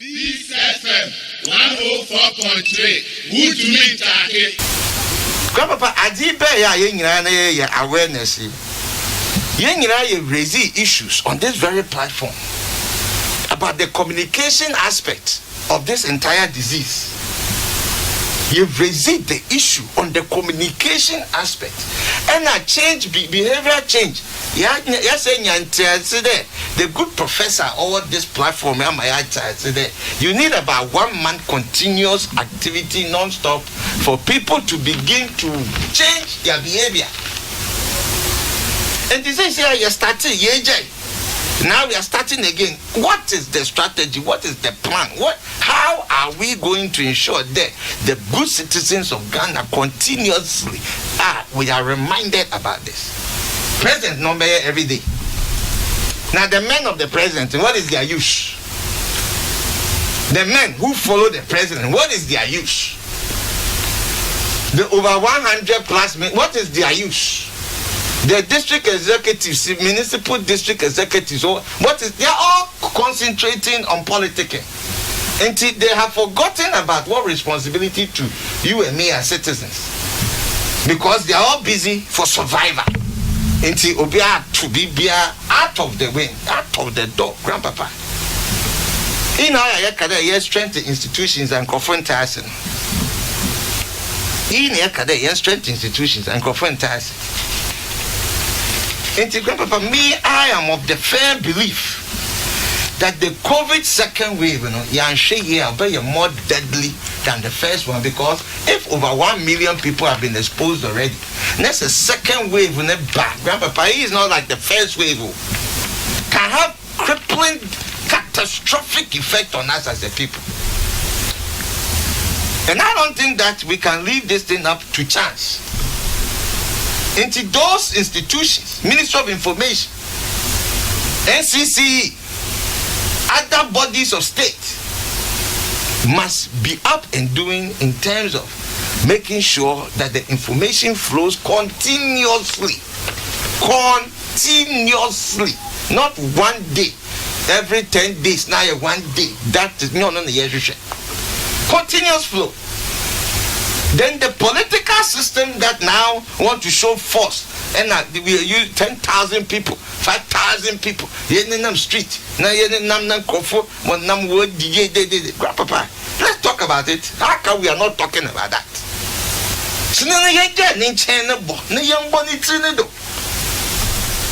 Peace FM 104.3. Good to meet you. Grandpapa, Adibe ya yenina awareness. Yenina raise issues on this very platform about the communication aspect of this entire disease. You've raised the issue on the communication aspect and a change, behavioral change. Yes, the good professor over this platform, you need about 1 month continuous activity non-stop for people to begin to change their behavior. And this is here you're starting, now we are starting again. What is the strategy? What is the plan? How are we going to ensure that the good citizens of Ghana continuously we are reminded about this? President number every day. Now the men of the president, what is their use? The men who follow the president, what is their use? The over 100 plus men, what is their use? The district executives, municipal district executives, they are all concentrating on politicking. And they have forgotten about what responsibility to you and me as citizens. Because they are all busy for survival. Until Obia to be out of the way, out of the door, Grandpapa. In our strength institutions and confrontation. In our strength institutions and confrontation. Grandpapa, me, I am of the firm belief that the COVID second wave, will be more deadly than the first one, because if over 1 million people have been exposed already, next a second wave in the back, Grandpapa, he is not like the first wave. Can have crippling, catastrophic effect on us as a people. And I don't think that we can leave this thing up to chance. Into those institutions, Ministry of Information, NCCE, other bodies of state must be up and doing in terms of making sure that the information flows continuously, not 1 day, every 10 days, now 1 day. That is not on the continuous flow. Then the political system that now want to show force, and we use 10,000 people, 5,000 people, street, Grandpapa, let's talk about it. How come we are not talking about that?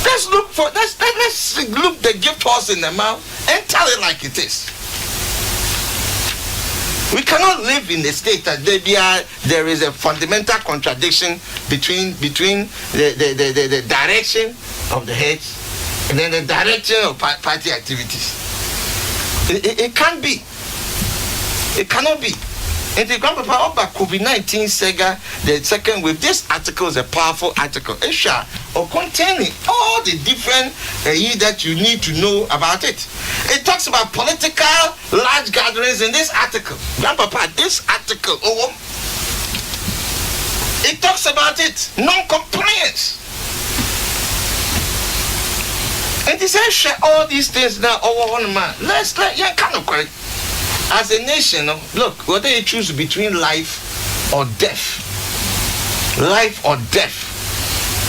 Let's look the gift horse in the mouth and tell it like it is. We cannot live in a state that there is a fundamental contradiction between the direction of the heads and then the direction of party activities. It can't be. It cannot be. And the Grandpapa about COVID-19 Sega, the second wave, this article is a powerful article. Or containing all the different that you need to know about it. It talks about political large gatherings in this article. Grandpapa, this article, it talks about it, non-compliance. And they say share all these things now over one man. Let's kind of correct. As a nation, look, whether you choose between life or death. Life or death.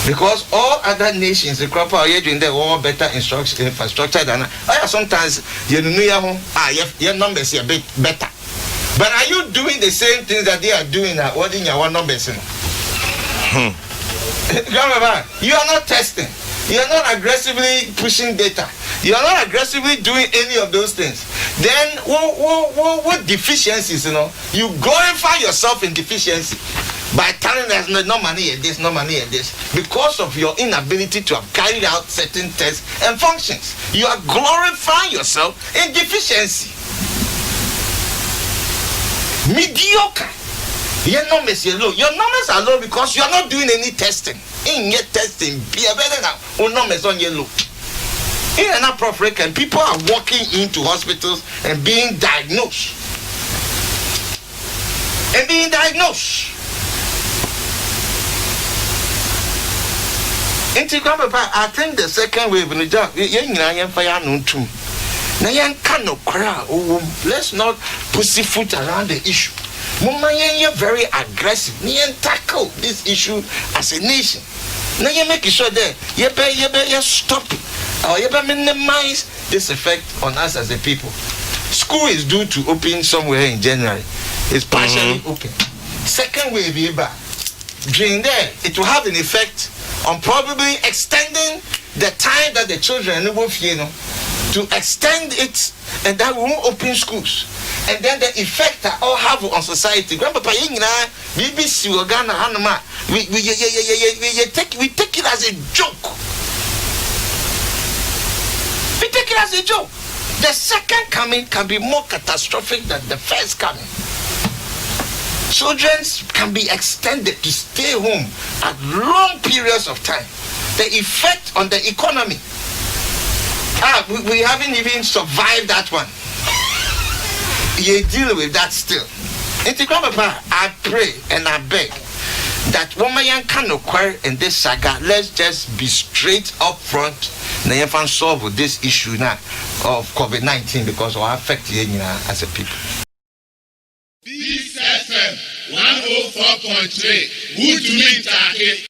Because all other nations, the crop are doing their all better infrastructure than sometimes your numbers are a bit better. But are you doing the same things that they are doing now? What in your numbers? Remember, you are not testing. You are not aggressively pushing data. You are not aggressively doing any of those things. Then what deficiencies, you glorify yourself in deficiency by telling us no money at this, no money at this, because of your inability to have carried out certain tests and functions. You are glorifying yourself in deficiency. Mediocre. Your numbers are low. Your numbers are low because you are not doing any testing. In your testing, be a better now. Numbers on your low. In an African, people are walking into hospitals and being diagnosed. I think the second wave in the job, Let's not pussyfoot around the issue. You're very aggressive. Tackle this issue as a nation. Now you make sure that you stop it, or you minimize this effect on us as a people. School is due to open somewhere in January. It's partially open. Second wave, during there, it will have an effect on probably extending the time that the children will, to extend it, and that won't open schools. And then the effect that all have on society. Grandpapa, BBC or Ghana, we take it as a joke. We take it as a joke. The second coming can be more catastrophic than the first coming. Children can be extended to stay home at long periods of time. The effect on the economy. We haven't even survived that one. You deal with that still. I pray and I beg that woman can acquire in this saga. Let's just be straight up front and solve this issue now of COVID-19 because it will affect you as a people. This FM 104.3. Good to meet you.